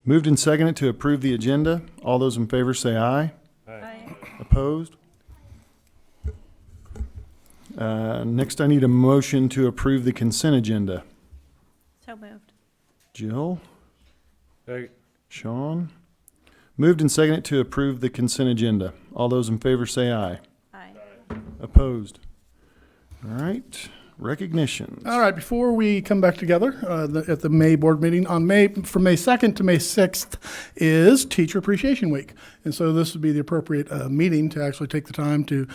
Moved and seconded to approve the agenda. All those in favor say aye. Aye. Opposed? Next, I need a motion to approve the consent agenda. So moved. Jill? Second. Sean? Moved and seconded to approve the consent agenda. All those in favor say aye. Aye. Opposed? All right. Recognitions. All right, before we come back together at the May board meeting, from May 2nd to May 6th is Teacher Appreciation Week. And so this would be the appropriate meeting to actually take the time to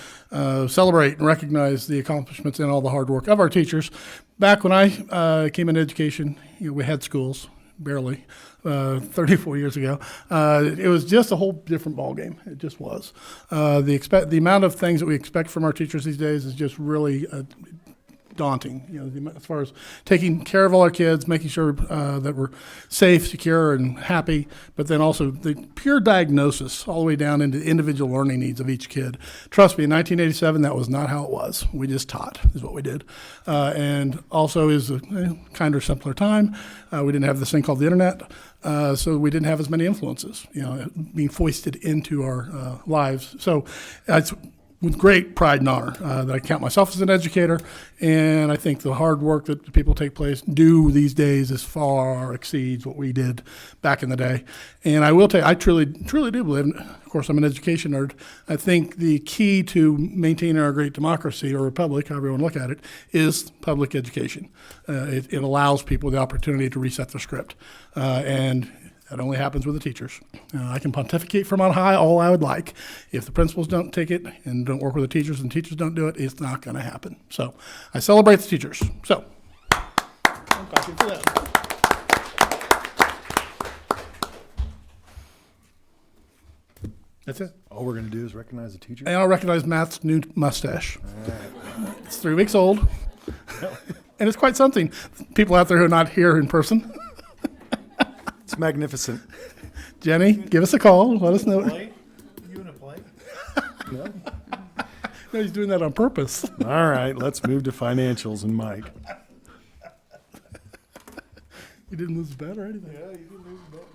celebrate and recognize the accomplishments and all the hard work of our teachers. Back when I came into education, we had schools, barely, 34 years ago. It was just a whole different ballgame. It just was. The amount of things that we expect from our teachers these days is just really daunting, as far as taking care of all our kids, making sure that we're safe, secure, and happy, but then also the pure diagnosis all the way down into individual learning needs of each kid. Trust me, in 1987, that was not how it was. We just taught is what we did. And also is a kinder, simpler time. We didn't have this thing called the internet, so we didn't have as many influences, being foisted into our lives. So it's with great pride and honor that I count myself as an educator, and I think the hard work that the people do these days is far exceeds what we did back in the day. And I will tell you, I truly do believe, and of course I'm an education nerd, I think the key to maintaining our great democracy or republic, however you want to look at it, is public education. It allows people the opportunity to reset their script. And that only happens with the teachers. I can pontificate from on high all I would like. If the principals don't take it and don't work with the teachers and teachers don't do it, it's not going to happen. So I celebrate the teachers. So I'm clapping for that. That's it. All we're going to do is recognize the teacher. And I'll recognize Matt's new mustache. It's 3 weeks old. And it's quite something. People out there who are not here in person. It's magnificent. Jenny, give us a call. Let us know. Play? You in a play? No. No, he's doing that on purpose. All right, let's move to financials and Mike. You didn't lose a bet or anything. Yeah, you didn't lose a bet.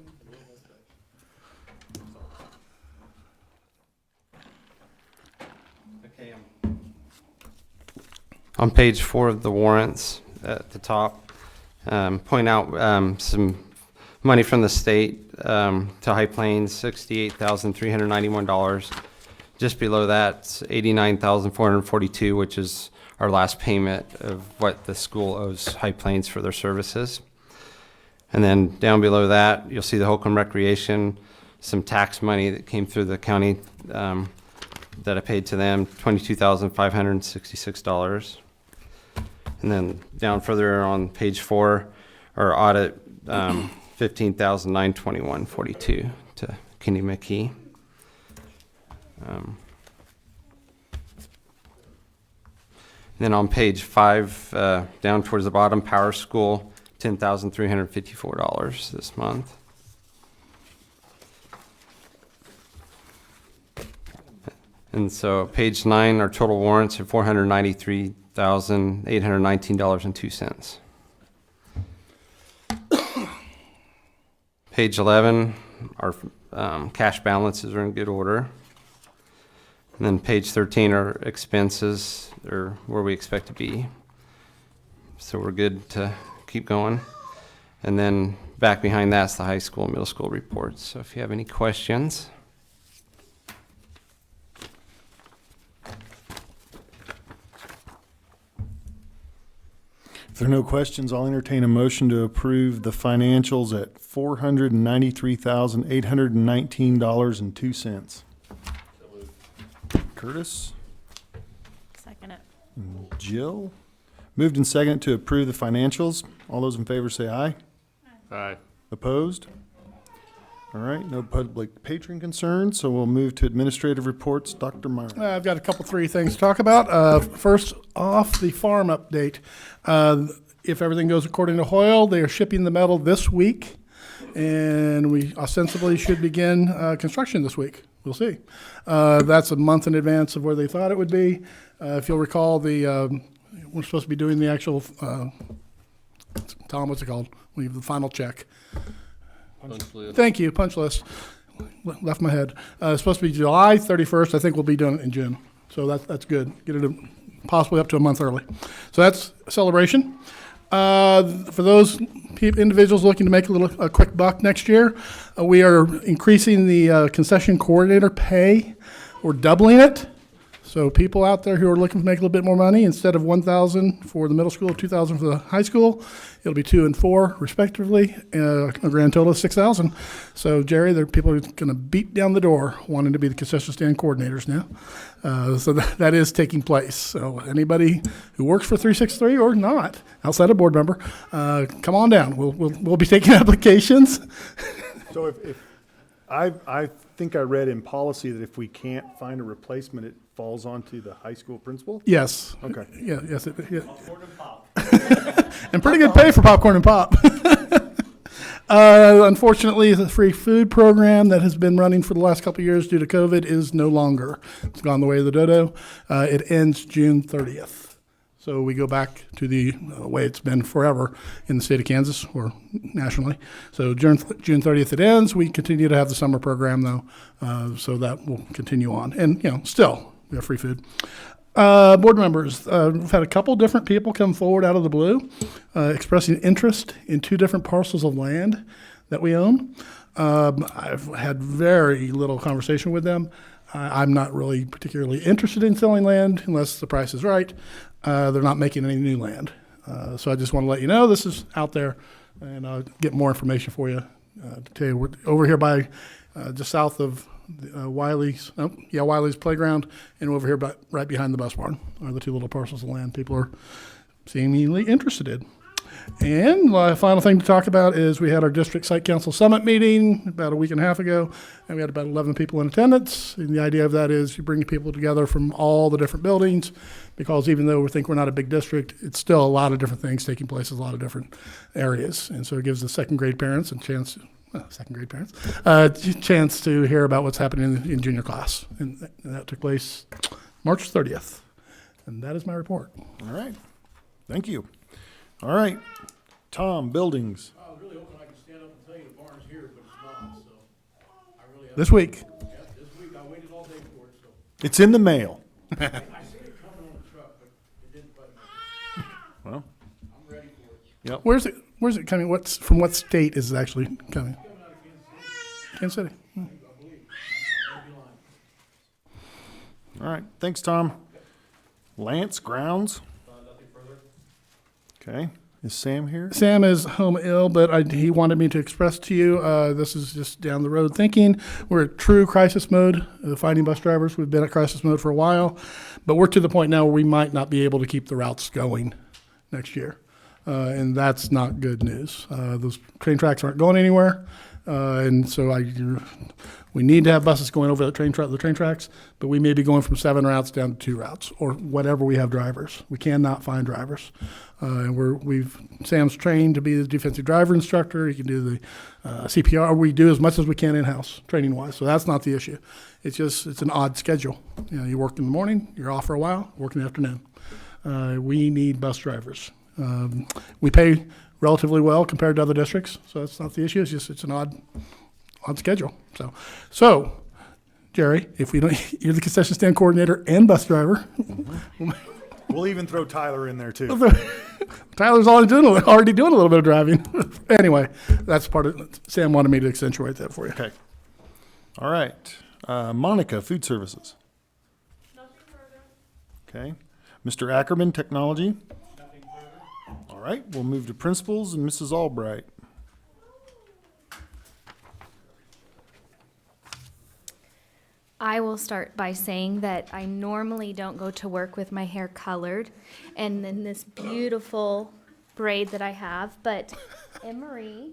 Okay, on page 4 of the warrants at the top, point out some money from the state to High Plains, $68,391. Just below that, $89,442, which is our last payment of what the school owes High Plains for their services. And then down below that, you'll see the Holcomb Recreation, some tax money that came through the county that I paid to them, $22,566. And then down further on page 4, our audit, $15,921.42 to Kenny McKee. Then on page 5, down towards the bottom, Power School, $10,354 this month. And so page 9, our total warrants are $493,819.02. Page 11, our cash balances are in good order. And then page 13, our expenses are where we expect to be. So we're good to keep going. And then back behind that's the high school and middle school reports. So if you have any questions. If there are no questions, I'll entertain a motion to approve the financials at $493,819.02. Curtis? Second it. Jill? Moved and seconded to approve the financials. All those in favor say aye. Aye. Opposed? All right, no public patron concerns, so we'll move to administrative reports. Dr. Meyer. I've got three things to talk about. First off, the farm update. If everything goes according to Hoyle, they are shipping the metal this week, and we ostensibly should begin construction this week. We'll see. That's a month in advance of where they thought it would be. If you'll recall, we're supposed to be doing the actual, Tom, what's it called? We have the final check. Thank you, punch list. Left my head. It's supposed to be July 31st. I think we'll be doing it in June. So that's good. Get it possibly up to a month early. So that's a celebration. For those individuals looking to make a quick buck next year, we are increasing the concession coordinator pay. We're doubling it. So people out there who are looking to make a little bit more money, instead of $1,000 for the middle school, $2,000 for the high school, it'll be $2,000 and $4,000 respectively, a grand total of $6,000. So Jerry, there are people who are going to beat down the door wanting to be the concession stand coordinators now. So that is taking place. So anybody who works for 363 or not, outside a board member, come on down. We'll be taking applications. So if I think I read in policy that if we can't find a replacement, it falls onto the high school principal? Yes. Okay. Yeah. Yes. And pretty good pay for popcorn and pop. Unfortunately, the free food program that has been running for the last couple of years due to COVID is no longer. It's gone the way of the dodo. It ends June 30th. So we go back to the way it's been forever in the state of Kansas or nationally. So June 30th it ends. We continue to have the summer program though, so that will continue on. And still we have free food. Board members, we've had a couple different people come forward out of the blue, expressing interest in 2 different parcels of land that we own. I've had very little conversation with them. I'm not really particularly interested in selling land unless the price is right. They're not making any new land. So I just want to let you know this is out there, and I'll get more information for you. To tell you, we're over here by just south of Wiley's playground, and over here right behind the bus barn are the 2 little parcels of land people are seemingly interested in. And the final thing to talk about is we had our district site council summit meeting about a week and a half ago, and we had about 11 people in attendance. And the idea of that is you bring people together from all the different buildings, because even though we think we're not a big district, it's still a lot of different things taking place in a lot of different areas. And so it gives the second grade parents a chance to hear about what's happening in junior class. And that took place March 30th. And that is my report. All right. Thank you. All right. Tom, buildings. I was really hoping I could stand up and tell you the barn's here, but it's not, so I really have. This week. Yeah, this week, I waited all day for it, so. It's in the mail. I seen it coming on the truck, but it didn't bite me. Well, I'm ready for it. yep. Where's it coming? From what state is it actually coming? Coming out of Kansas City. I believe. Every line. All right. Thanks, Tom. Lance, grounds. Nothing further. Okay. Is Sam here? Sam is home ill, but he wanted me to express to you, this is just down the road thinking. We're at true crisis mode, finding bus drivers. We've been at crisis mode for a while, but we're to the point now where we might not be able to keep the routes going next year. And that's not good news. Those train tracks aren't going anywhere. And so we need to have buses going over the train tracks, but we may be going from 7 routes down to 2 routes or whatever we have drivers. We cannot find drivers. And Sam's trained to be the defensive driver instructor. He can do the CPR. We do as much as we can in-house training wise. So that's not the issue. It's an odd schedule. You work in the morning, you're off for a while, work in the afternoon. We need bus drivers. We pay relatively well compared to other districts, so that's not the issue. It's an odd schedule. So Jerry, if we don't, you're the concession stand coordinator and bus driver. We'll even throw Tyler in there too. Tyler's already doing a little bit of driving. Anyway, that's part of. Sam wanted me to accentuate that for you. Okay. All right. Monica, food services. Nothing further. Okay. Mr. Ackerman, technology. Nothing further. All right. We'll move to principals and Mrs. Albright. I will start by saying that I normally don't go to work with my hair colored and then this beautiful braid that I have, but Emery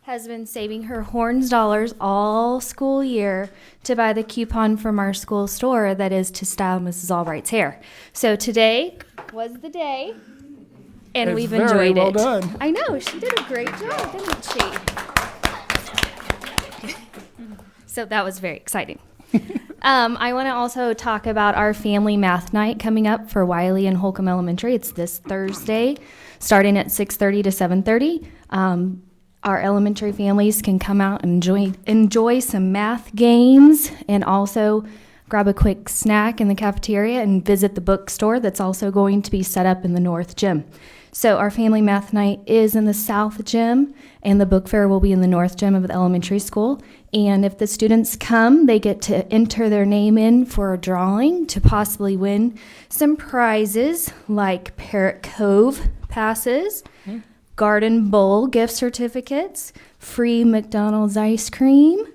has been saving her horns dollars all school year to buy the coupon from our school store that is to style Mrs. Albright's hair. So today was the day, and It's we've very enjoyed well it. done. I know, she did a great job, didn't she? So that was very exciting. I want to also talk about our family math night coming up for Wiley and Holcomb Elementary. It's this Thursday, starting at 6:30 to 7:30. our elementary families can come out and enjoy some math games and also grab a quick snack in the cafeteria and visit the bookstore that's also going to be set up in the North Gym. So our family math night is in the South Gym, and the book fair will be in the North Gym of the elementary school. And if the students come, they get to enter their name in for a drawing to possibly win some prizes like Parrot Cove passes, Garden Bowl gift certificates, free McDonald's ice cream,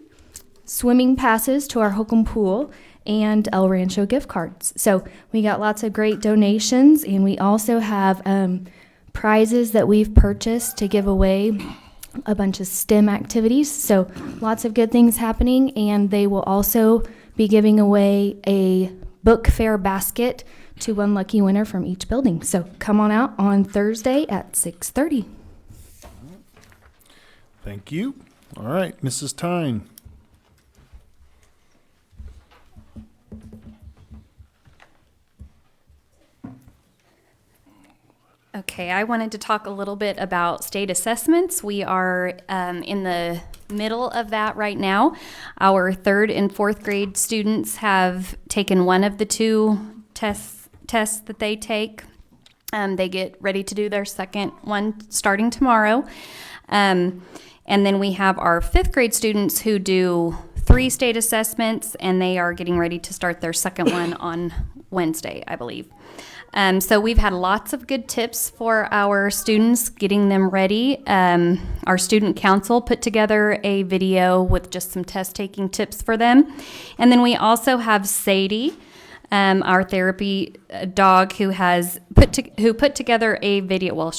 swimming passes to our Holcomb Pool, and El Rancho gift cards. So we got lots of great donations, and we also have prizes that we've purchased to give away, a bunch of STEM activities. So lots of good things happening, and they will also be giving away a book fair basket to one lucky winner from each building. So come on out on Thursday at 6:30. Thank you. All right, Mrs. Tyne. Okay, I wanted to talk a little bit about state assessments. We are in the middle of that right now. Our 3rd and 4th grade students have taken one of the 2 tests that they take. They get ready to do their second one starting tomorrow. And then we have our 5th grade students who do 3 state assessments, and they are getting ready to start their second one on Wednesday, I believe. So we've had lots of good tips for our students, getting them ready. Our student council put together a video with just some test-taking tips for them. And then we also have Sadie, our therapy dog, who put together a video. Well,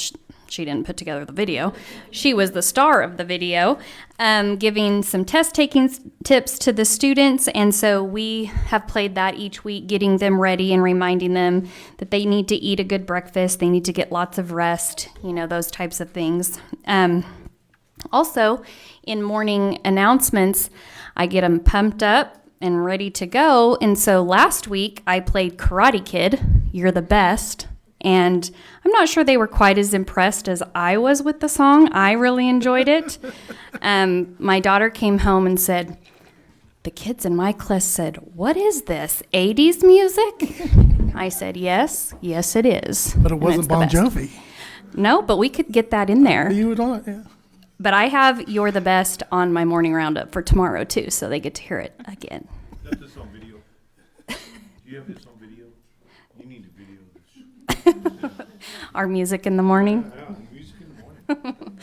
she didn't put together the video. She was the star of the video, giving some test-taking tips to the students. And so we have played that each week, getting them ready and reminding them that they need to eat a good breakfast. They need to get lots of rest, those types of things. Also, in morning announcements, I get them pumped up and ready to go. And so last week, I played Karate Kid, You're the Best. And I'm not sure they were quite as impressed as I was with the song. I really enjoyed it. My daughter came home and said, the kids in my class said, "What is this, 80s music?" I said, yes, it is. But it And wasn't it's the Bon best. Jovi. No, but we could get that in there. You would on it, yeah. But I have You're the Best on my morning roundup for tomorrow, too, so they get to hear it again. Is that this on video? Do you have this on video? You need to video this. Our music in the morning, Yeah, music in the morning.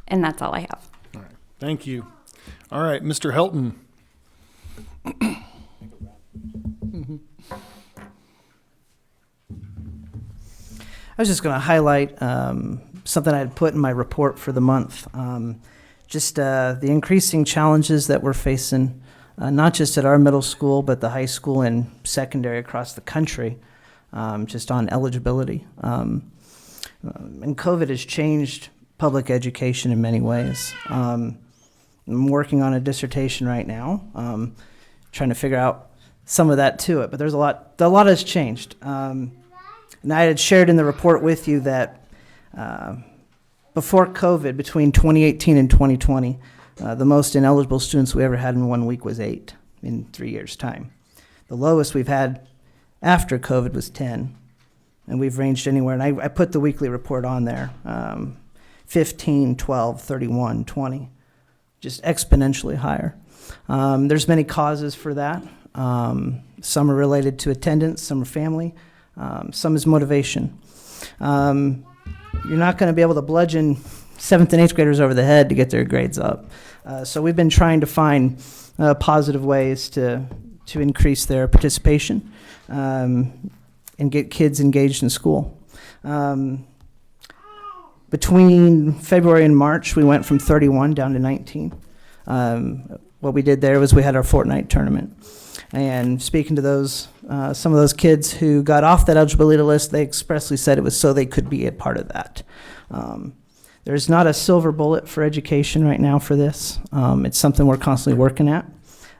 and that's all I have. All right, thank you. All right, Mr. Helton. I was just going to highlight something I had put in my report for the month. Just the increasing challenges that we're facing, not just at our middle school, but the high school and secondary across the country, just on eligibility. And COVID has changed public education in many ways. I'm working on a dissertation right now, trying to figure out some of that to it, but there's a lot has changed. And I had shared in the report with you that before COVID, between 2018 and 2020, the most ineligible students we ever had in 1 week was 8 in 3 years' time. The lowest we've had after COVID was 10, and we've ranged anywhere, and I put the weekly report on there, 15, 12, 31, 20, just exponentially higher. There's many causes for that. Some are related to attendance, some are family, some is motivation. You're not going to be able to bludgeon 7th and 8th graders over the head to get their grades up. So we've been trying to find positive ways to increase their participation and get kids engaged in school. Between February and March, we went from 31 down to 19. What we did there was we had our fortnight tournament. And speaking to those, some of those kids who got off that eligibility list, they expressly said it was so they could be a part of that. There's not a silver bullet for education right now for this. It's something we're constantly working at.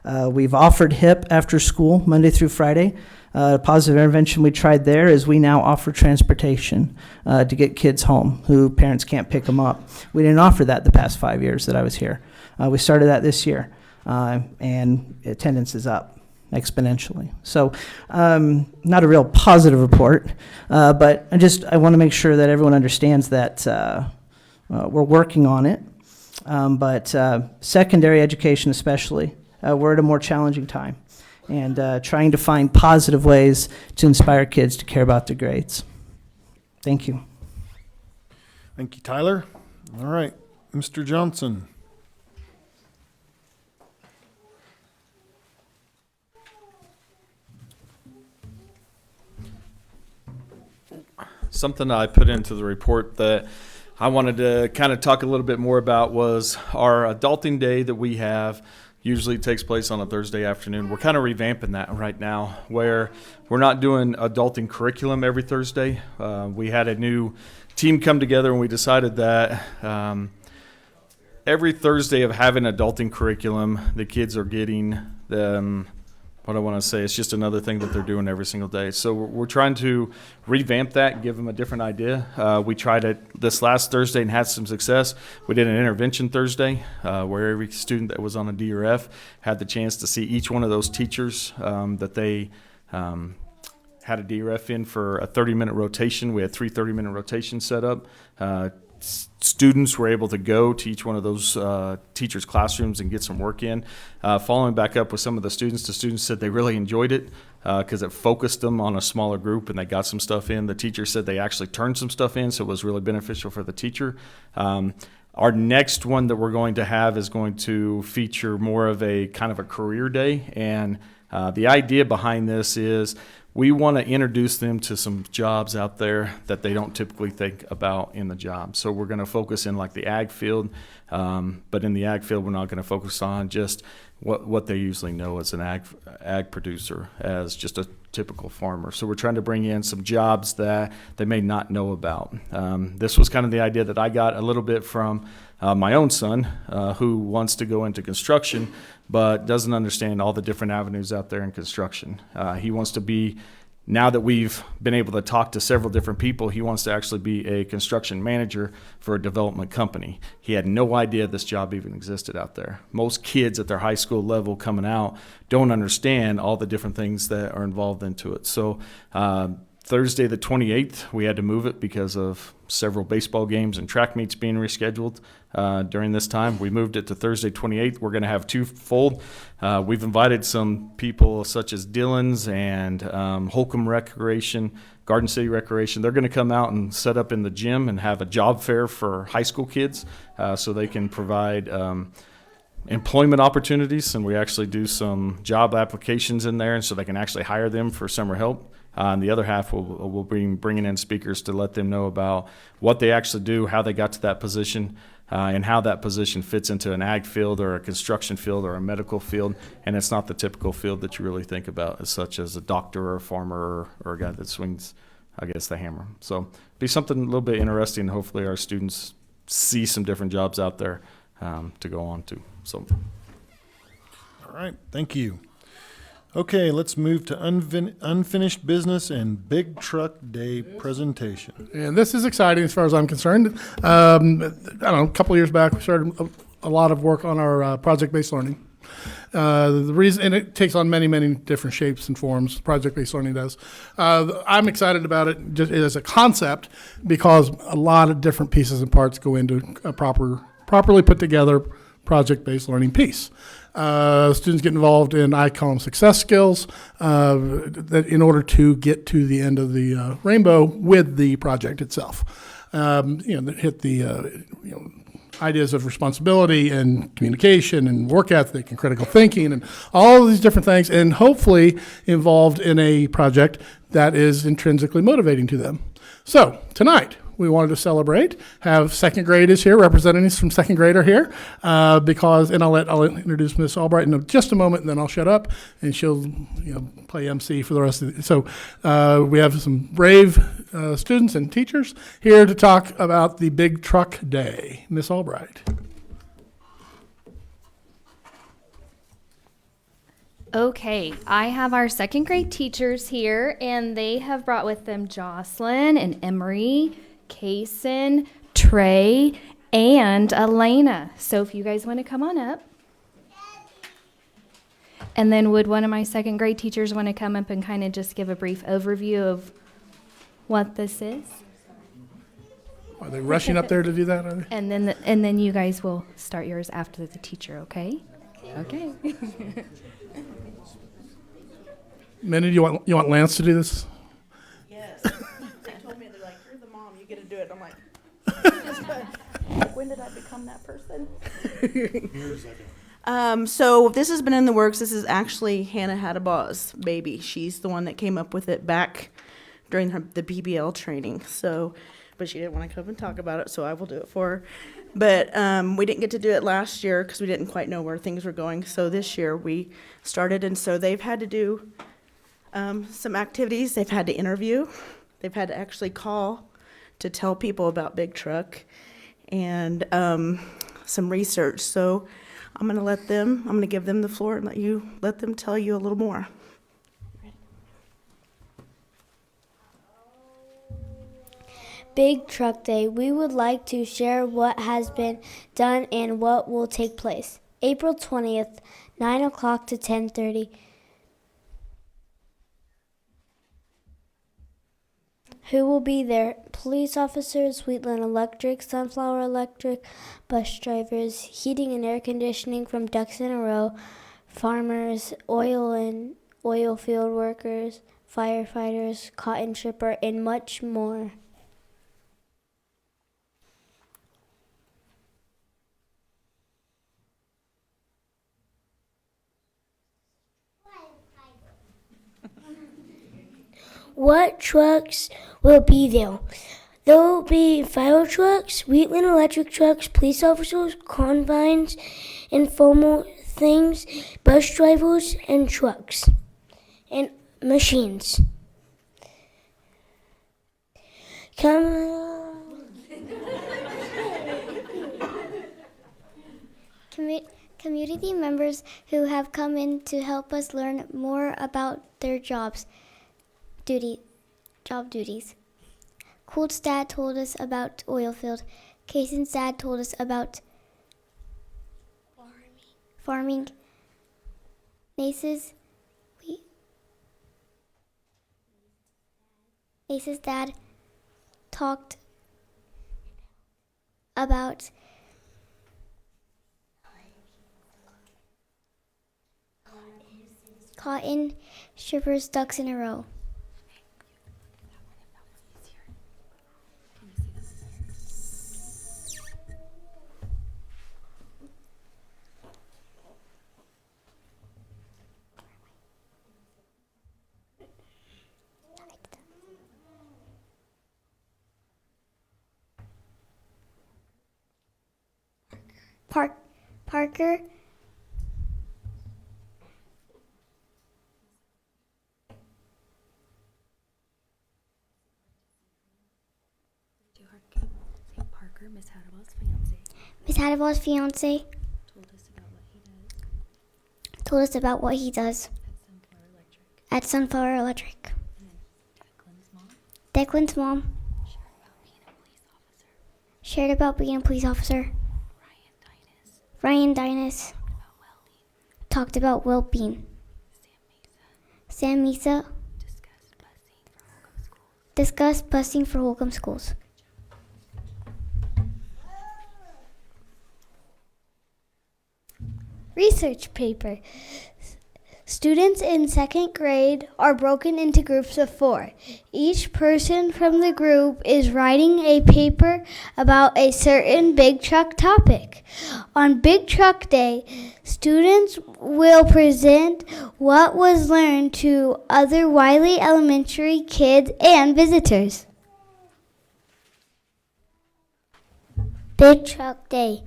We've offered HIP after school, Monday through Friday. Positive intervention we tried there is we now offer transportation to get kids home who parents can't pick them up. We didn't offer that the past 5 years that I was here. We started that this year, and attendance is up exponentially. So not a real positive report, but I want to make sure that everyone understands that we're working on it. But secondary education especially, we're at a more challenging time, and trying to find positive ways to inspire kids to care about their grades. Thank you. Thank you, Tyler. All right, Mr. Johnson. Something I put into the report that I wanted to kind of talk a little bit more about was our adulting day that we have. Usually takes place on a Thursday afternoon. We're kind of revamping that right now, where we're not doing adulting curriculum every Thursday. We had a new team come together, and we decided that every Thursday of having adulting curriculum, the kids are getting what I want to say, it's just another thing that they're doing every single day. So we're trying to revamp that, give them a different idea. We tried it this last Thursday and had some success. We did an intervention Thursday where every student that was on a D or F had the chance to see each one of those teachers that they had a D or F in for a 30-minute rotation. We had 3 30-minute rotations set up. Students were able to go to each one of those teachers' classrooms and get some work in. Following back up with some of the students said they really enjoyed it because it focused them on a smaller group and they got some stuff in. The teacher said they actually turned some stuff in, so it was really beneficial for the teacher. Our next one that we're going to have is going to feature more of a kind of a career day, and the idea behind this is we want to introduce them to some jobs out there that they don't typically think about in the job. So we're going to focus in like the ag field, but in the ag field, we're not going to focus on just what they usually know as an ag producer, as just a typical farmer. So we're trying to bring in some jobs that they may not know about. This was kind of the idea that I got a little bit from my own son, who wants to go into construction, but doesn't understand all the different avenues out there in construction. He wants to be, now that we've been able to talk to several different people, he wants to actually be a construction manager for a development company. He had no idea this job even existed out there. Most kids at their high school level coming out don't understand all the different things that are involved into it. So Thursday the 28th, we had to move it because of several baseball games and track meets being rescheduled during this time. We moved it to Thursday 28th. We're going to have 2 fold. We've invited some people such as Dillon's and Holcomb Recreation, Garden City Recreation. They're going to come out and set up in the gym and have a job fair for high school kids so they can provide employment opportunities, and we actually do some job applications in there, and so they can actually hire them for summer help. And the other half we'll be bringing in speakers to let them know about what they actually do, how they got to that position, and how that position fits into an ag field or a construction field or a medical field. And it's not the typical field that you really think about, as such as a doctor or a farmer or a guy that swings, I guess, the hammer. So be something a little bit interesting. Hopefully our students see some different jobs out there to go on to. So. All right, thank you. Okay, let's move to unfinished business and big truck day presentation. And this is exciting as far as I'm concerned. I don't know, a couple of years back, we started a lot of work on our project-based learning. The reason, and it takes on many, many different shapes and forms, project-based learning does. I'm excited about it just as a concept because a lot of different pieces and parts go into a properly put together project-based learning piece. Students get involved in, I call them success skills, that in order to get to the end of the rainbow with the project itself. Hit the ideas of responsibility and communication and work ethic and critical thinking and all of these different things, and hopefully involved in a project that is intrinsically motivating to them. So tonight, we wanted to celebrate, have second grade is here, representatives from second grade are here, because, and I'll introduce Ms. Albright in just a moment, and then I'll shut up, and she'll play MC for the rest of the, so we have some brave students and teachers here to talk about the Big Truck Day. Ms. Albright. Okay, I have our second grade teachers here, and they have brought with them Jocelyn and Emery, Kaysen, Trey, and Elena. So if you guys want to come on up. And then would one of my second grade teachers want to come up and kind of just give a brief overview of what this is? Are they rushing up there to do that, are they? And then you guys will start yours after the teacher, okay? Okay. Minnie, you want Lance to do this? Yes. They told me, they're like, you're the mom, you get to do it. I'm like, when did I become that person? So this has been in the works. This is actually Hannah Hadabaw's baby. She's the one that came up with it back during the BBL training. So, but she didn't want to come and talk about it, so I will do it for her. But we didn't get to do it last year because we didn't quite know where things were going. So this year we started, and so they've had to do some activities. They've had to interview. They've had to actually call to tell people about Big Truck and some research. So I'm going to give them the floor and let them tell you a little more. Big Truck Day. We would like to share what has been done and what will take place. April 20th, 9 o'clock to 10:30. Who will be there? Police officers, Wheatland Electric, Sunflower Electric, bus drivers, heating and air conditioning from Ducks in a Row, farmers, oil field workers, firefighters, cotton shipper, and much more. What trucks will be there? There will be fire trucks, Wheatland Electric trucks, police officers, combines, informal things, bus drivers, and trucks, and machines. Community members who have come in to help us learn more about their job duties. Cool's dad told us about oil field. Kaysen's dad told us about farming. Nace's dad talked about cotton strippers, Ducks in a Row. Parker. Parker, Miss Hadawell's fiance. Miss Hadawell's fiance told us about what he does at Sunflower Electric. Declan's mom shared about being a police officer. Ryan Dynas talked about well-being. Sam Misa discussed busing for Holcomb schools. Research paper. Students in second grade are broken into groups of 4. Each person from the group is writing a paper about a certain big truck topic. On Big Truck Day, students will present what was learned to other Wiley Elementary kids and visitors. Big Truck Day.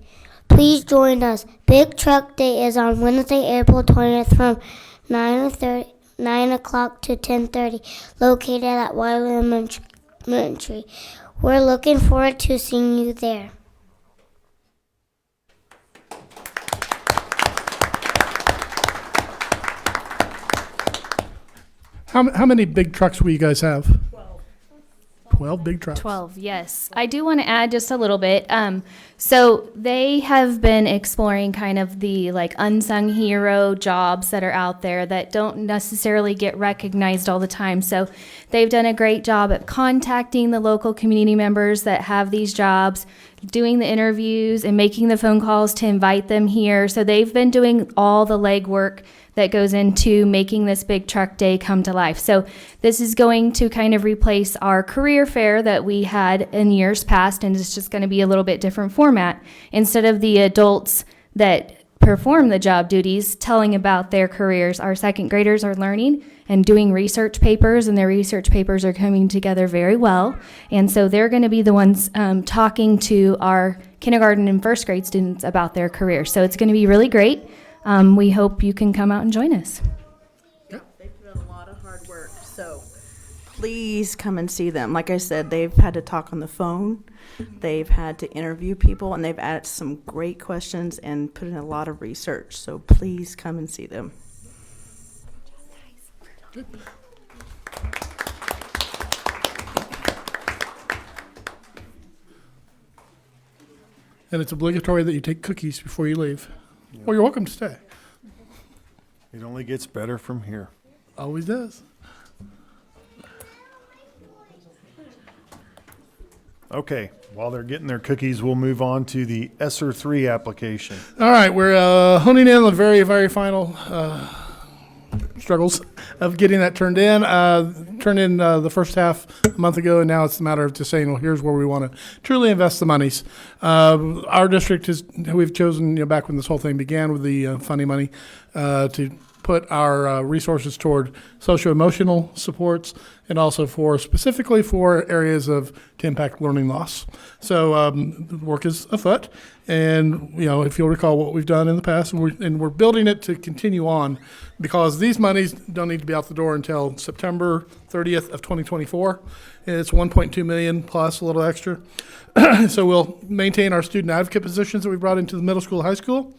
Please join us. Big Truck Day is on Wednesday, April 20th from 9 o'clock to 10:30, located at Wiley Elementary. We're looking forward to seeing you there. How many big trucks will you guys have? 12 big trucks. 12, yes. I do want to add just a little bit. So they have been exploring kind of the like unsung hero jobs that are out there that don't necessarily get recognized all the time. So they've done a great job at contacting the local community members that have these jobs, doing the interviews and making the phone calls to invite them here. So they've been doing all the legwork that goes into making this big truck day come to life. So this is going to kind of replace our career fair that we had in years past, and it's just going to be a little bit different format. Instead of the adults that perform the job duties telling about their careers, our second graders are learning and doing research papers, and their research papers are coming together very well. And so they're going to be the ones talking to our kindergarten and first grade students about their career. So it's going to be really great. We hope you can come out and join us. They've done a lot of hard work, so please come and see them. Like I said, they've had to talk on the phone, they've had to interview people, and they've asked some great questions and put in a lot of research. So please come and see them. And it's obligatory that you take cookies before you leave. Well, you're welcome to stay. It only gets better from here. Always does. Okay, while they're getting their cookies, we'll move on to the Sr3 application. All right, we're honing in on the very, very final struggles of getting that turned in. The first half a month ago, and now it's a matter of just saying, well, here's where we want to truly invest the monies. Our district we've chosen, back when this whole thing began with the funding money, to put our resources toward socio-emotional supports and also specifically for areas to impact learning loss. So the work is afoot, and if you'll recall what we've done in the past, and we're building it to continue on, because these monies don't need to be out the door until September 30th of 2024. It's 1.2 million plus a little extra. So we'll maintain our student advocate positions that we brought into the middle school, high school.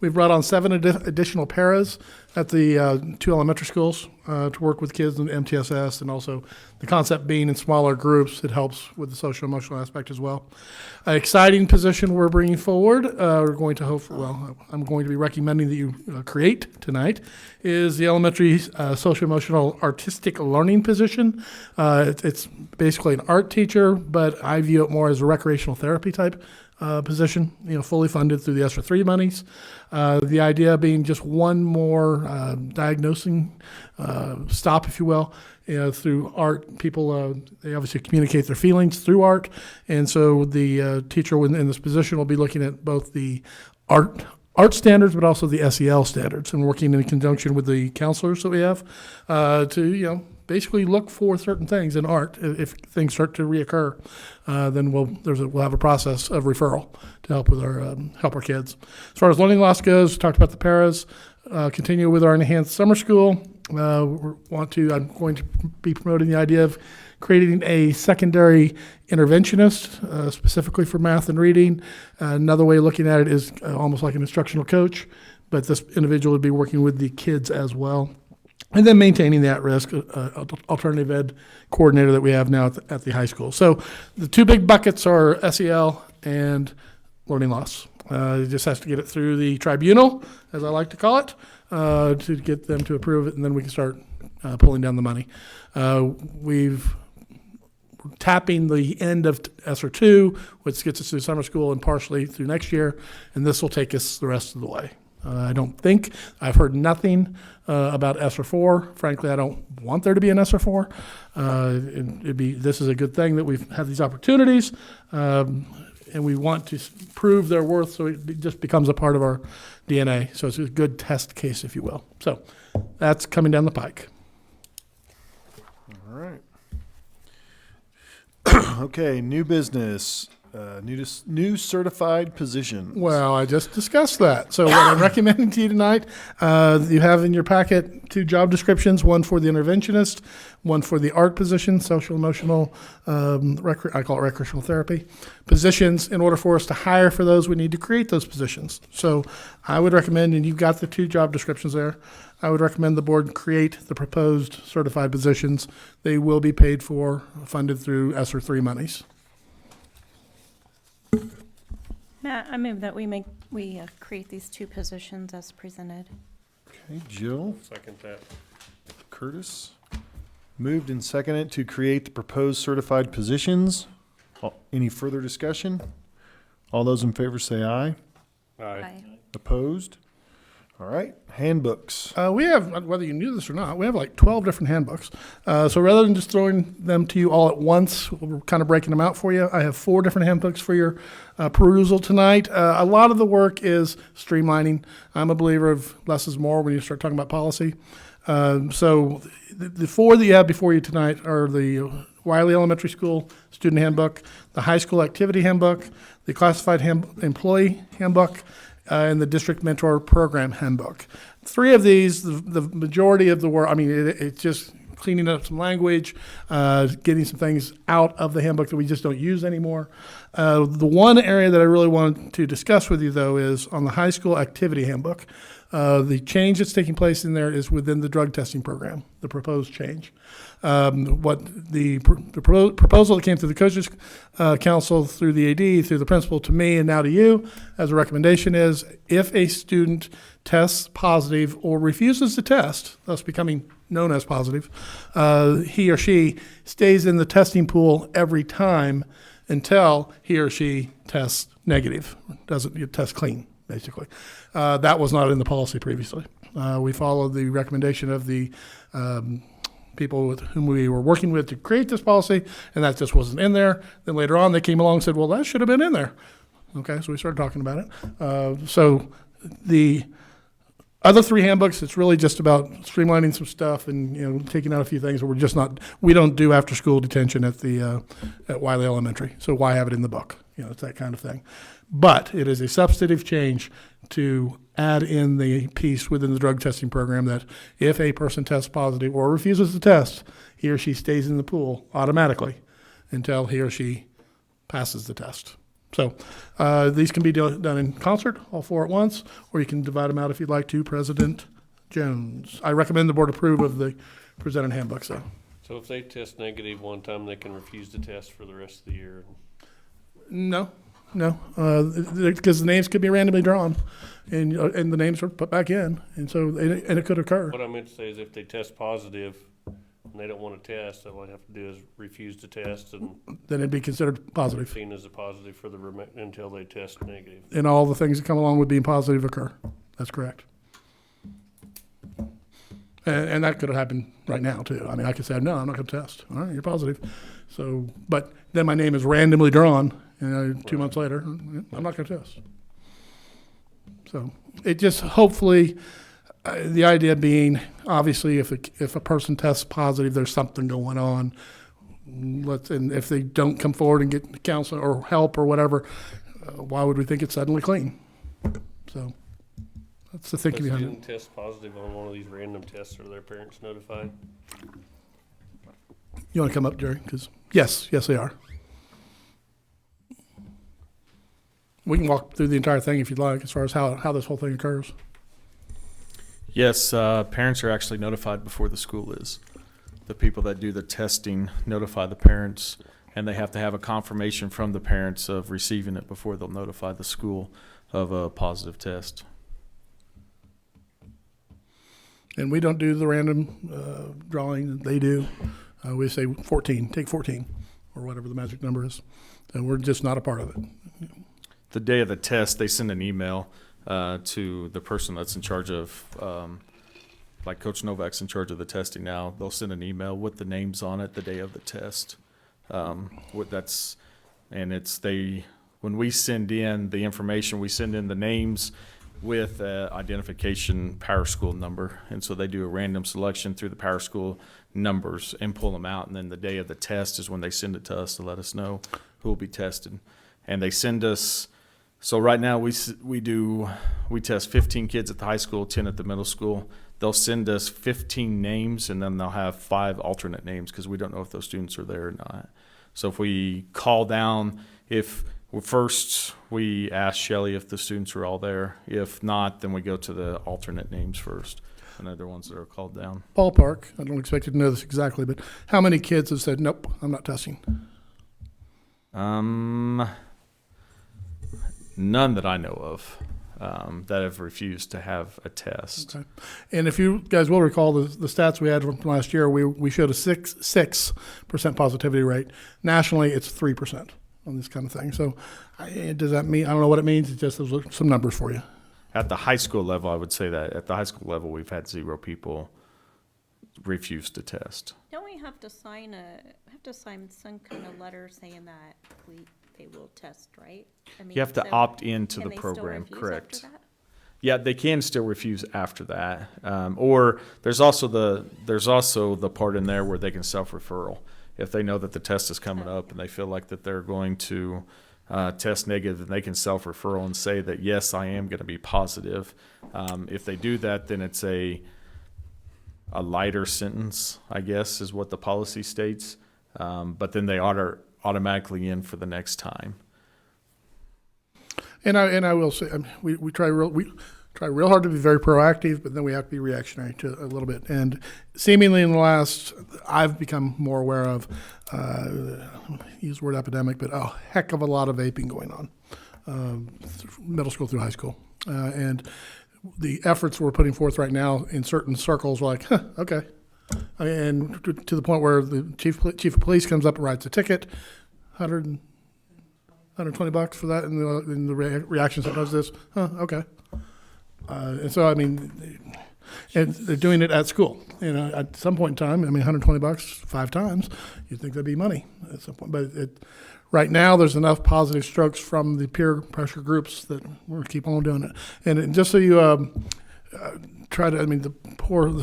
We've brought on 7 additional paras at the 2 elementary schools to work with kids in MTSS, and also the concept being in smaller groups, it helps with the social emotional aspect as well. An exciting position we're bringing forward, I'm going to be recommending that you create tonight, is the elementary social emotional artistic learning position. It's basically an art teacher, but I view it more as a recreational therapy type position, fully funded through the Sr3 monies. The idea being just one more diagnosing stop, if you will, through art. People, they obviously communicate their feelings through art, and so the teacher in this position will be looking at both the art standards, but also the SEL standards, and working in conjunction with the counselors that we have to, basically look for certain things in art. If things start to reoccur, then we'll have a process of referral to help with our kids. As far as learning loss goes, talked about the paras. Continue with our enhanced summer school. I'm going to be promoting the idea of creating a secondary interventionist, specifically for math and reading. Another way of looking at it is almost like an instructional coach, but this individual would be working with the kids as well. And then maintaining the at-risk alternative ed coordinator that we have now at the high school. So the 2 big buckets are SEL and learning loss. It just has to get it through the tribunal, as I like to call it, to get them to approve it, and then we can start pulling down the money. We're tapping the end of Sr2, which gets us through summer school and partially through next year, and this will take us the rest of the way. I've heard nothing about Sr4. Frankly, I don't want there to be an Sr4. This is a good thing that we've had these opportunities, and we want to prove their worth, so it just becomes a part of our DNA. So it's a good test case, if you will. So that's coming down the pike. All right. Okay, new business. new certified positions. Well, I just discussed that. So what I'm recommending to you tonight, you have in your packet 2 job descriptions, one for the interventionist, one for the art position, social emotional, I call it recreational therapy positions. In order for us to hire for those, we need to create those positions. So I would recommend, and you've got the 2 job descriptions there, I would recommend the board create the proposed certified positions. They will be paid for, funded through Sr3 monies. Matt, I move that we create these 2 positions as presented. Okay, Jill, Second that. Curtis. Moved and seconded to create the proposed certified positions. Any further discussion? All those in favor say aye. Aye. Opposed? All right, handbooks. We have, whether you knew this or not, we have like 12 different handbooks. So rather than just throwing them to you all at once, we're kind of breaking them out for you. I have 4 different handbooks for your perusal tonight. A lot of the work is streamlining. I'm a believer of less is more when you start talking about policy. So the 4 that you have before you tonight are the Wiley Elementary School Student Handbook, the High School Activity Handbook, the Classified Employee Handbook, and the District Mentor Program Handbook. 3 of these, the majority of the work, I mean, it's just cleaning up some language, getting some things out of the handbook that we just don't use anymore. The one area that I really want to discuss with you, though, is on the High School Activity Handbook. The change that's taking place in there is within the drug testing program, the proposed change. What the proposal that came through the coaches council, through the AD, through the principal, to me, and now to you as a recommendation is if a student tests positive or refuses to test, thus becoming known as positive, he or she stays in the testing pool every time until he or she tests negative, doesn't test clean, basically. That was not in the policy previously. We followed the recommendation of the people with whom we were working with to create this policy, and that just wasn't in there. Then later on, they came along and said, well, that should have been in there. Okay, so we started talking about it. So the other 3 handbooks, it's really just about streamlining some stuff and, taking out a few things that we don't do after school detention at Wiley Elementary. So why have it in the book? It's that kind of thing. But it is a substantive change to add in the piece within the drug testing program that if a person tests positive or refuses to test, he or she stays in the pool automatically until he or she passes the test. So these can be done in concert, all 4 at once, or you can divide them out if you'd like to. President Jones. I recommend the board approve of the presented handbooks, though. So if they test negative one time, they can refuse to test for the rest of the year? No, because the names could be randomly drawn, and the names are put back in, and so it could occur. What I meant to say is if they test positive and they don't want to test, all they have to do is refuse to test, and then it'd be considered positive, seen as a positive for until they test negative. And all the things that come along with being positive occur. That's correct. And that could have happened right now too. I mean, I could say, no, I'm not going to test. All right, you're positive. So, but then my name is randomly drawn, 2 months later, I'm not going to test. So it just hopefully, the idea being, obviously, if a person tests positive, there's something going on. And if they don't come forward and get counseling or help or whatever, why would we think it's suddenly clean? So that's the thinking behind it. If a student tests positive on one of these random tests, are their parents notified? You want to come up, Jerry? Because yes, they are. We can walk through the entire thing if you'd like, as far as how this whole thing occurs. Yes, parents are actually notified before the school is. The people that do the testing notify the parents, and they have to have a confirmation from the parents of receiving it before they'll notify the school of a positive test. And we don't do the random drawing. They do. We say 14, take 14, or whatever the magic number is. And we're just not a part of it. The day of the test, they send an email to the person that's in charge of, like Coach Novak's in charge of the testing now. They'll send an email with the names on it the day of the test. When we send in the information, we send in the names with identification power school number, and so they do a random selection through the power school numbers and pull them out, and then the day of the test is when they send it to us to let us know who will be tested. and they send us. So right now we test 15 kids at the high school, 10 at the middle school. They'll send us 15 names, and then they'll have 5 alternate names because we don't know if those students are there or not. So if we call down, first we ask Shelley if the students are all there. If not, then we go to the alternate names first, and they're the ones that are called down. Ballpark, I don't expect you to know this exactly, but how many kids have said, nope, I'm not testing? None that I know of that have refused to have a test. Okay. And if you guys will recall the stats we had from last year, we showed a 6% positivity rate. Nationally, it's 3% on this kind of thing. So does that mean, I don't know what it means, it's just those are some numbers for you. At the high school level, I would say that. At the high school level, we've had 0 people refuse to test. Don't we have to sign some kind of letter saying that they will test, right? I mean, You have to so opt into can the they still program, refuse correct? after that? Yeah, they can still refuse after that. Or there's also the part in there where they can self-referral. If they know that the test is coming up and they feel like that they're going to test negative, then they can self-referral and say that, yes, I am going to be positive. If they do that, then it's a lighter sentence, I guess, is what the policy states. But then they are automatically in for the next time. And I will say, I mean, we try real hard to be very proactive, but then we have to be reactionary to a little bit. And seemingly in the last, I've become more aware of, use the word epidemic, but a heck of a lot of vaping going on, middle school through high school. And the efforts we're putting forth right now in certain circles are like, okay. And to the point where the chief of police comes up and writes a ticket, $120 for that, and the reaction sometimes is, okay. And so, I mean, and they're doing it at school. You know, at some point in time, I mean, $120 5 times, you'd think that'd be money at some point. But right now, there's enough positive strokes from the peer pressure groups that we're going to keep on doing it. And just so you try to, I mean, the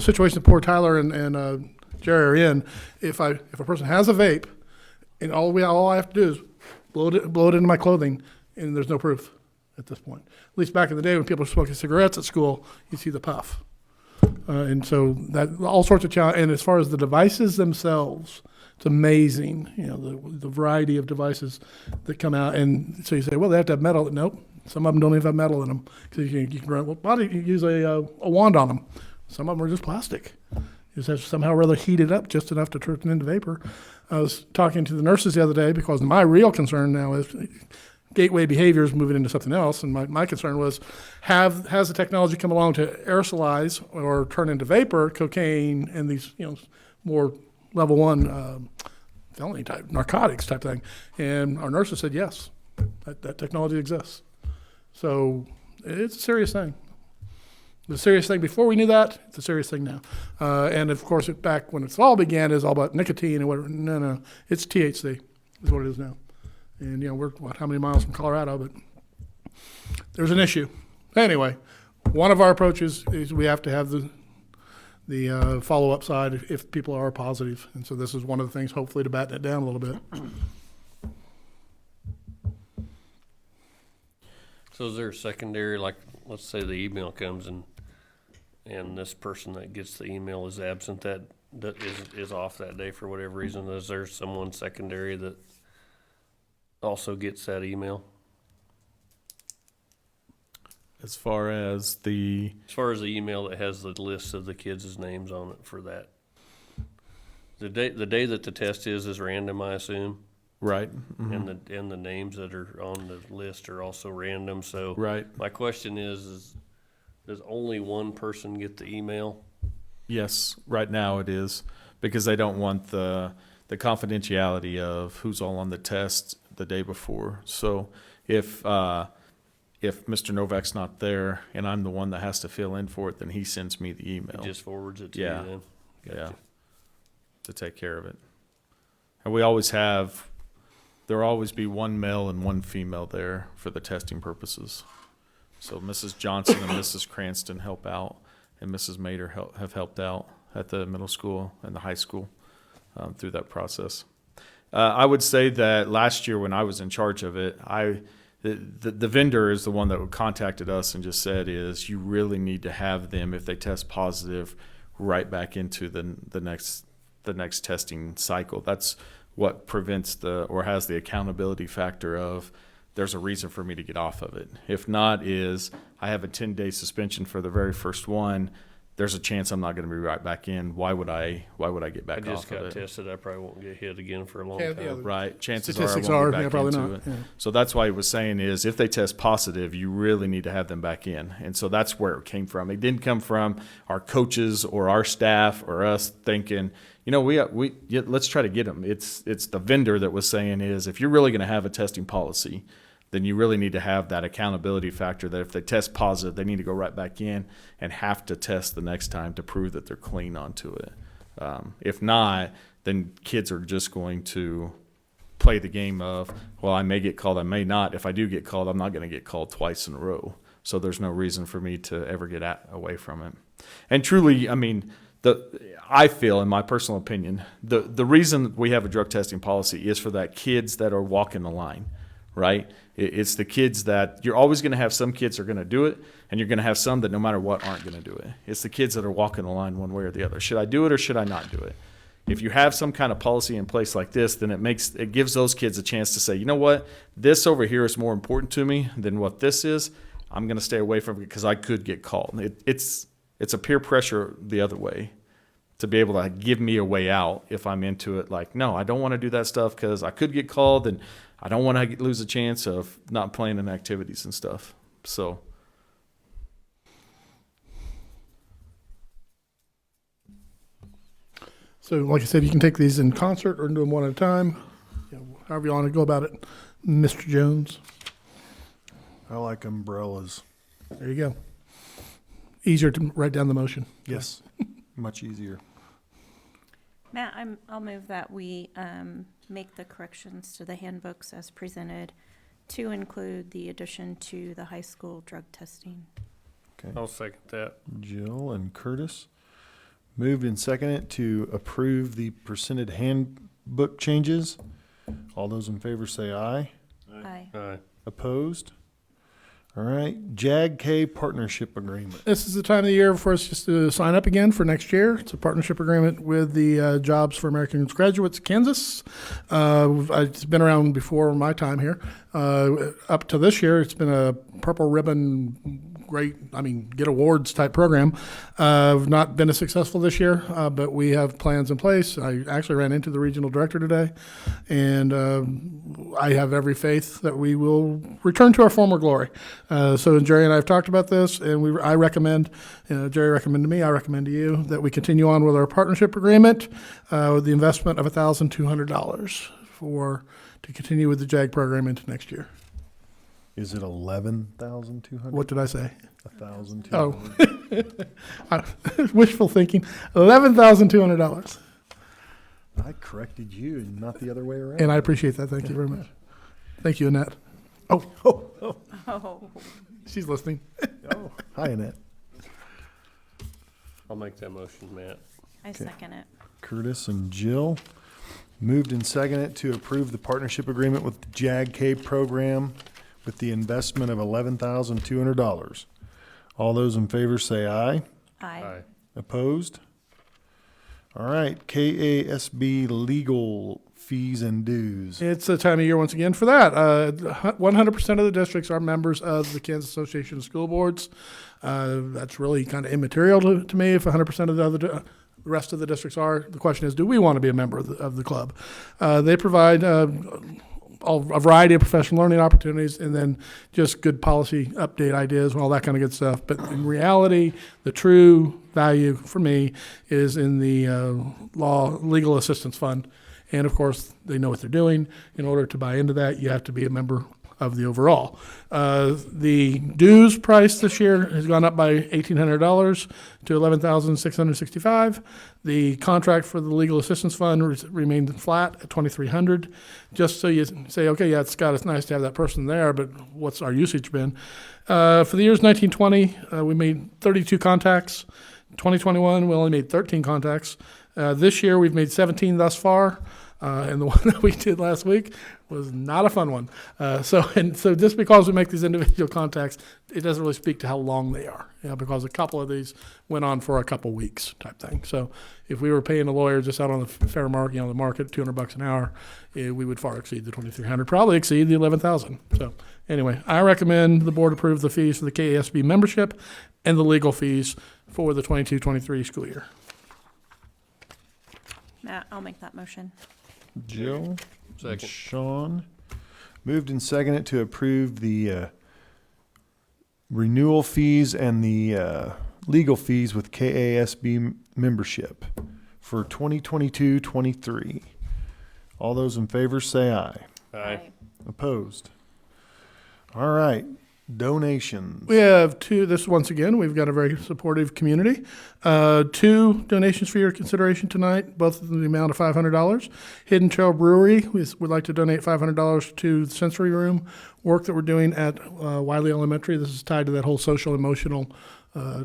situation that poor Tyler and Jerry are in, if a person has a vape, and all I have to do is blow it into my clothing, and there's no proof at this point. At least back in the day when people were smoking cigarettes at school, you see the puff. And so that all sorts of challenge. And as far as the devices themselves, it's amazing, you know, the variety of devices that come out. And so you say, well, they have to have metal. Nope. Some of them don't even have metal in them. So you can run, well, why do you use a wand on them? Some of them are just plastic. You just have to somehow rather heat it up just enough to turn it into vapor. I was talking to the nurses the other day because my real concern now is gateway behavior is moving into something else. And my concern was, has the technology come along to aerosolize or turn into vapor, cocaine, and these, you know, more level 1 felony type, narcotics type thing? And our nurses said, yes, that technology exists. So it's a serious thing. The serious thing before we knew that, it's a serious thing now. And of course, back when it all began, is all about nicotine and whatever. No, it's THC is what it is now. And, you know, we're, how many miles from Colorado, but there's an issue. Anyway, one of our approaches is we have to have the follow-up side if people are positive. And so this is one of the things, hopefully, to batten it down a little bit. So is there a secondary, like, let's say the email comes and this person that gets the email is absent, that is off that day for whatever reason, is there someone secondary that also gets that email? As far as the email that has the list of the kids' names on it for that. The day that the test is random, I assume. Right. Mm-hmm. And the names that are on the list are also random. So right. My question is does only one person get the email? Yes, right now it is, because they don't want the confidentiality of who's all on the test the day before. So if Mr. Novak's not there and I'm the one that has to fill in for it, then he sends me the email. He just forwards it to yeah. you then? Gotcha. Yeah, to take care of it. And we always have, there'll always be one male and one female there for the testing purposes. So Mrs. Johnson and Mrs. Cranston help out, and Mrs. Mater have helped out at the middle school and the high school through that process. I would say that last year when I was in charge of it, the vendor is the one that contacted us and just said is you really need to have them, if they test positive, right back into the next testing cycle. That's what prevents or has the accountability factor of there's a reason for me to get off of it. If not, is I have a 10-day suspension for the very first one. There's a chance I'm not going to be right back in. Why would I get back I just off of got it? tested. I probably won't get hit again for a long Yeah, time. yeah. Right. Chances Statistics are I won't are, get yeah, back probably into not. it. Yeah. So that's why he was saying is if they test positive, you really need to have them back in. And so that's where it came from. It didn't come from our coaches or our staff or us thinking, let's try to get them. It's the vendor that was saying is if you're really going to have a testing policy, then you really need to have that accountability factor that if they test positive, they need to go right back in and have to test the next time to prove that they're clean onto it. If not, then kids are just going to play the game of, well, I may get called, I may not. If I do get called, I'm not going to get called twice in a row. So there's no reason for me to ever get away from it. And truly, I mean, I feel, in my personal opinion, the reason we have a drug testing policy is for that kids that are walking the line, right? It's the kids that you're always going to have. Some kids are going to do it, and you're going to have some that no matter what aren't going to do it. It's the kids that are walking the line one way or the other. Should I do it or should I not do it? If you have some kind of policy in place like this, then it gives those kids a chance to say, you know what, this over here is more important to me than what this is. I'm going to stay away from it because I could get called. It's a peer pressure the other way to be able to give me a way out if I'm into it. Like, no, I don't want to do that stuff because I could get called and I don't want to lose a chance of not playing in activities and stuff. So. So like I said, you can take these in concert or do them one at a time, however you want to go about it. Mr. Jones, I like umbrellas. there you go. Easier to write down the motion. Yes, much easier. Matt, I'll move that we make the corrections to the handbooks as presented to include the addition to the high school drug testing. Okay. I'll second that. Jill and Curtis. Moved and seconded to approve the presented handbook changes. All those in favor say aye. Aye. Aye. Opposed? All right, JAG-K Partnership Agreement. This is the time of the year for us just to sign up again for next year. It's a partnership agreement with the Jobs for American Graduates, Kansas. It's been around before my time here. Up to this year, it's been a purple ribbon, get awards type program. Not been as successful this year, but we have plans in place. I actually ran into the regional director today, and I have every faith that we will return to our former glory. So Jerry and I have talked about this, and I recommend, Jerry recommended to me, I recommend to you that we continue on with our partnership agreement with the investment of $1,200 to continue with the JAG program into next year. Is it 11,200? What did I say? 1,200. Oh, wishful thinking. $11,200, I corrected you and not the other way around. and I appreciate that. Thank you very much. Thank you, Annette. Oh. She's listening. Oh, hi, Annette. I'll make that motion, Matt. I second it. Curtis and Jill. Moved and seconded to approve the partnership agreement with the JAG-K program with the investment of $11,200. All those in favor say aye. Aye. Opposed? All right, KASB legal fees and dues. It's the time of year once again for that. 100% of the districts are members of the Kansas Association of School Boards. That's really kind of immaterial to me if 100% of the rest of the districts are. The question is, do we want to be a member of the club? They provide a variety of professional learning opportunities and then just good policy update ideas and all that kind of good stuff. But in reality, the true value for me is in the legal assistance fund. And of course, they know what they're doing. In order to buy into that, you have to be a member of the overall. The dues price this year has gone up by $1,800 to $11,665. The contract for the legal assistance fund remained flat at $2,300. Just so you say, okay, yeah, Scott, it's nice to have that person there, but what's our usage been? For the years 1920, we made 32 contacts. 2021, we only made 13 contacts. This year, we've made 17 thus far. And the one that we did last week was not a fun one. So just because we make these individual contacts, it doesn't really speak to how long they are, because a couple of these went on for a couple weeks type thing. So if we were paying a lawyer just out on the fair market, the market, $200 an hour, we would far exceed the 2,300, probably exceed the 11,000. So anyway, I recommend the board approve the fees for the KASB membership and the legal fees for the 22-23 school year. Matt, I'll make that motion. Jill? Second. Sean? Moved and seconded to approve the renewal fees and the legal fees with KASB membership for 2022-23. All those in favor say aye. Aye. Opposed? All right. Donations. We have two, this once again, we've got a very supportive community. Two donations for your consideration tonight, both in the amount of $500. Hidden Trail Brewery would like to donate $500 to the sensory room work that we're doing at Wiley Elementary. This is tied to that whole social emotional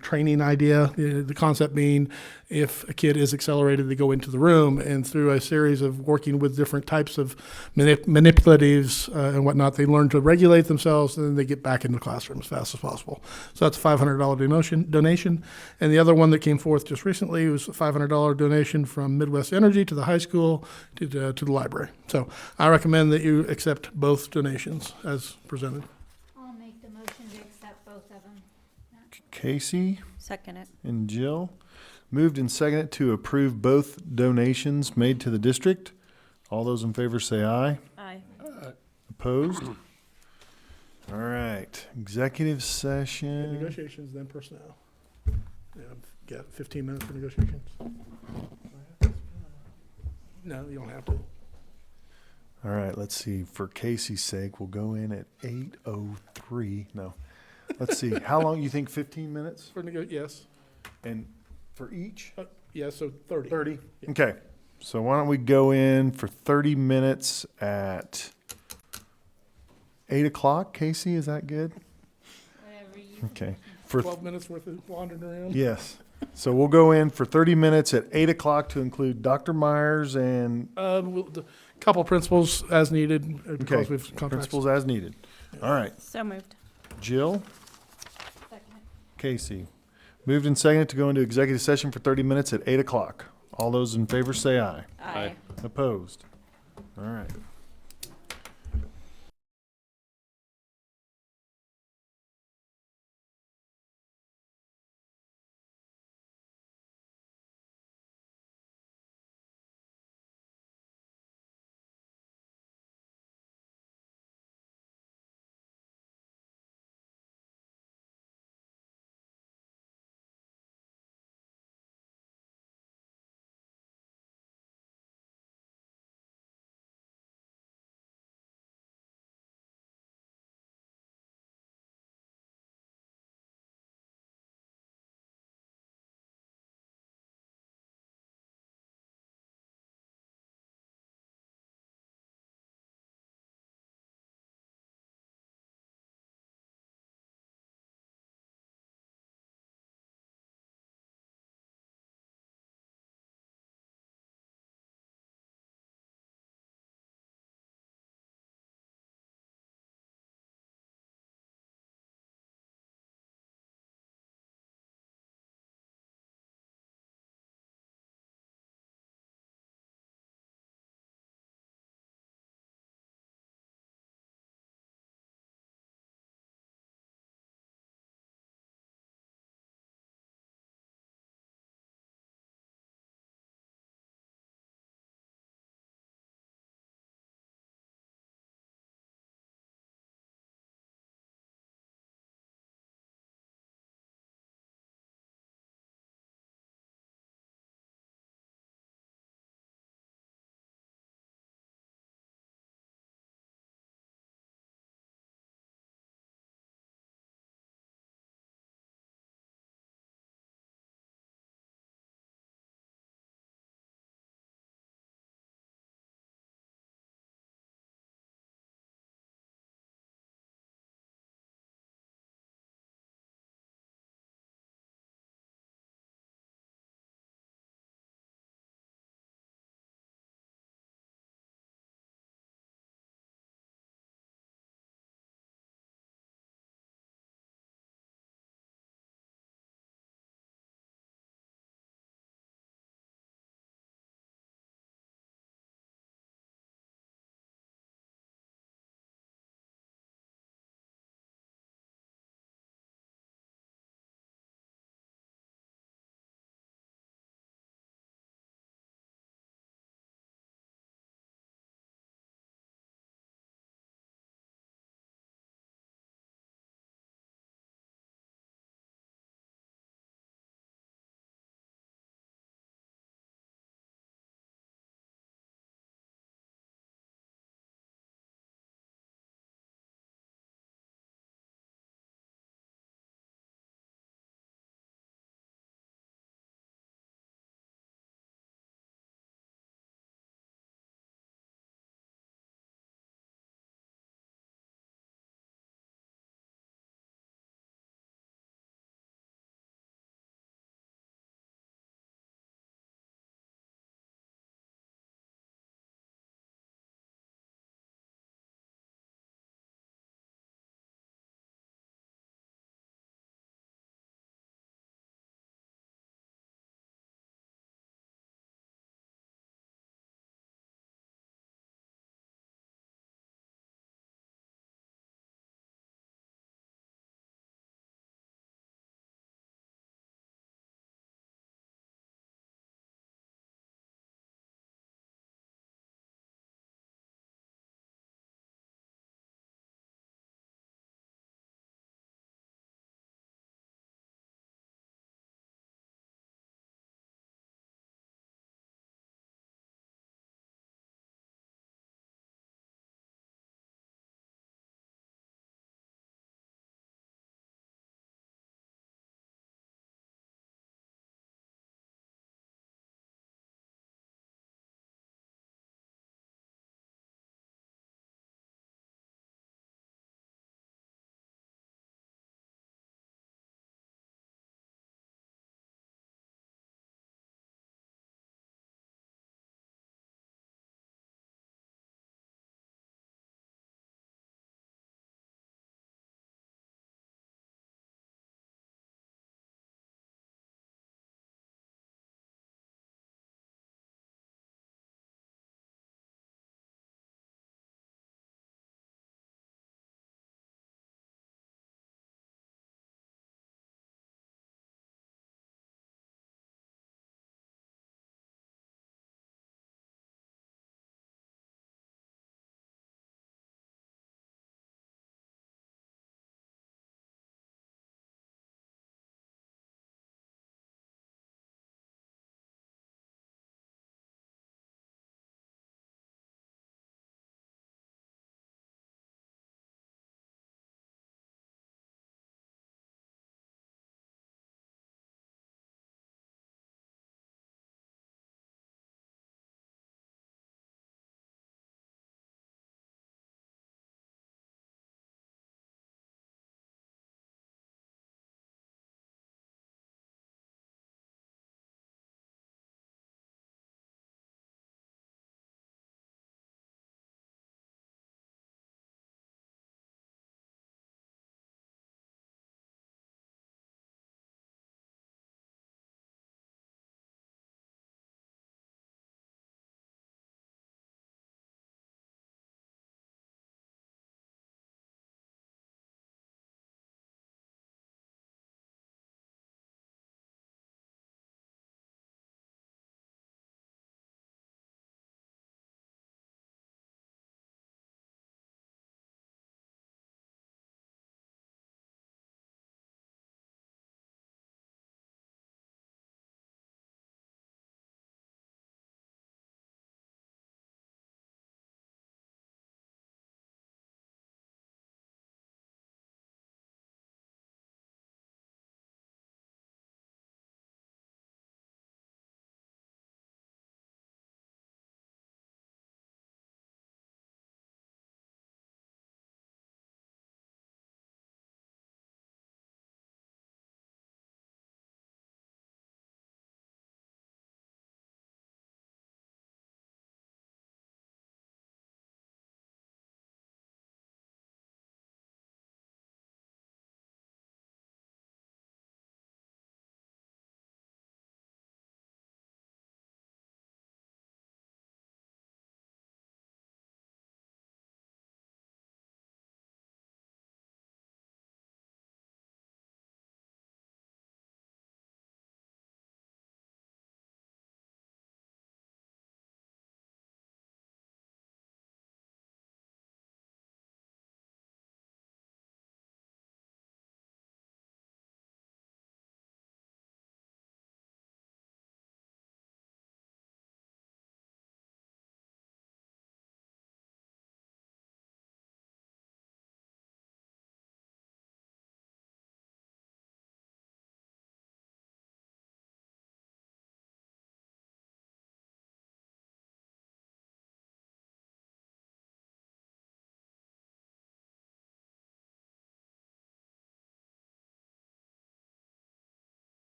training idea, the concept being if a kid is accelerated, they go into the room, and through a series of working with different types of manipulatives and whatnot, they learn to regulate themselves, and then they get back into the classroom as fast as possible. So that's a $500 donation. And the other one that came forth just recently was a $500 donation from Midwest Energy to the high school to the library. So I recommend that you accept both donations as presented. I'll make the motion to accept both of them. Casey Second it. and Jill. Moved and seconded to approve both donations made to the district. All those in favor say aye. Aye. Opposed? All right. Executive And session. negotiations, then personnel. Got 15 minutes for negotiations. No, you don't have to. All right. Let's see. For Casey's sake, we'll go in at 8:03. No. Let's see. How long you think? 15 minutes? Yes. And for each? Yeah, so 30. 30? Okay. So why don't we go in for 30 minutes at 8 o'clock, Casey? Is that good? Whatever you. Okay. For 12 minutes worth of wandering around. yes. So we'll go in for 30 minutes at 8 o'clock to include Dr. Myers and The couple principals as needed because we've contracts. principals as needed. All right. So moved. Jill, Second. Casey. Moved and seconded to go into executive session for 30 minutes at 8 o'clock. All those in favor say aye. Aye. Opposed? All right.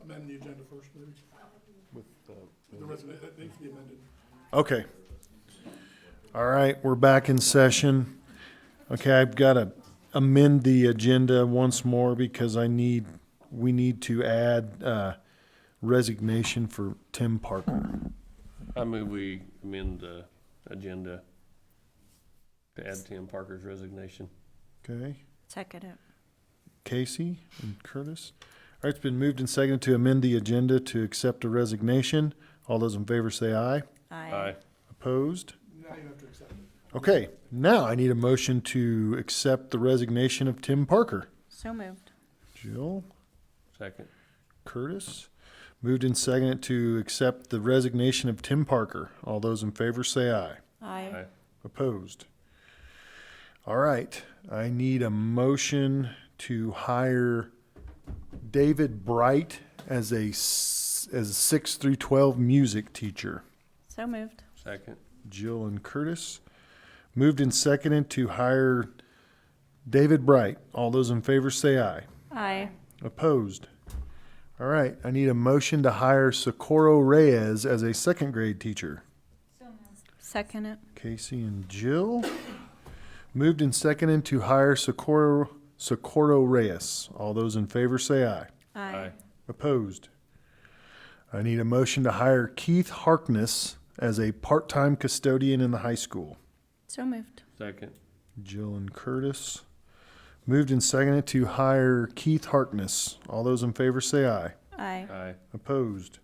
Amend the agenda first, maybe. The resume, that needs to be amended. Okay. All right, we're back in session. Okay, I've got to amend the agenda once more because we need to add resignation for Tim Parker. I move we amend the agenda to add Tim Parker's resignation. Okay, Second it. Casey and Curtis. All right, it's been moved and seconded to amend the agenda to accept a resignation. All those in favor say aye. Aye. Opposed? Now you have to accept it. Okay, now I need a motion to accept the resignation of Tim Parker. So moved. Jill, Second. Curtis. Moved and seconded to accept the resignation of Tim Parker. All those in favor say aye. Aye. Opposed? All right, I need a motion to hire David Bright as a 6 through 12 music teacher. So moved. Second. Jill and Curtis. Moved and seconded to hire David Bright. All those in favor say aye. Aye. Opposed? All right, I need a motion to hire Socorro Reyes as a second grade teacher. Second it. Casey and Jill. Moved and seconded to hire Socorro Reyes. All those in favor say aye. Aye. Opposed? I need a motion to hire Keith Harkness as a part-time custodian in the high school. So moved. Second. Jill and Curtis. Moved and seconded to hire Keith Harkness. All those in favor say aye. Aye. Aye. Opposed?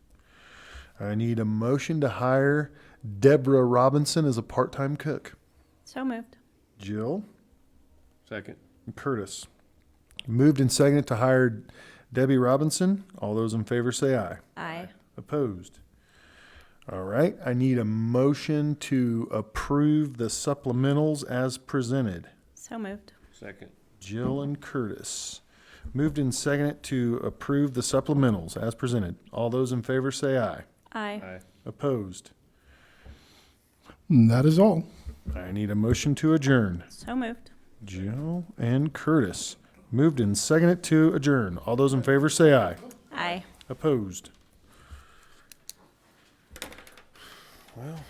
I need a motion to hire Deborah Robinson as a part-time cook. So moved. Jill Second. and Curtis. Moved and seconded to hire Debbie Robinson. All those in favor say aye. Aye. Opposed? All right, I need a motion to approve the supplementals as presented. So moved. Second. Jill and Curtis. Moved and seconded to approve the supplementals as presented. All those in favor say aye. Aye. Aye. Opposed? And that is all. I need a motion to adjourn. So moved. Jill and Curtis. Moved and seconded to adjourn. All those in favor say aye. Aye. Opposed? Well,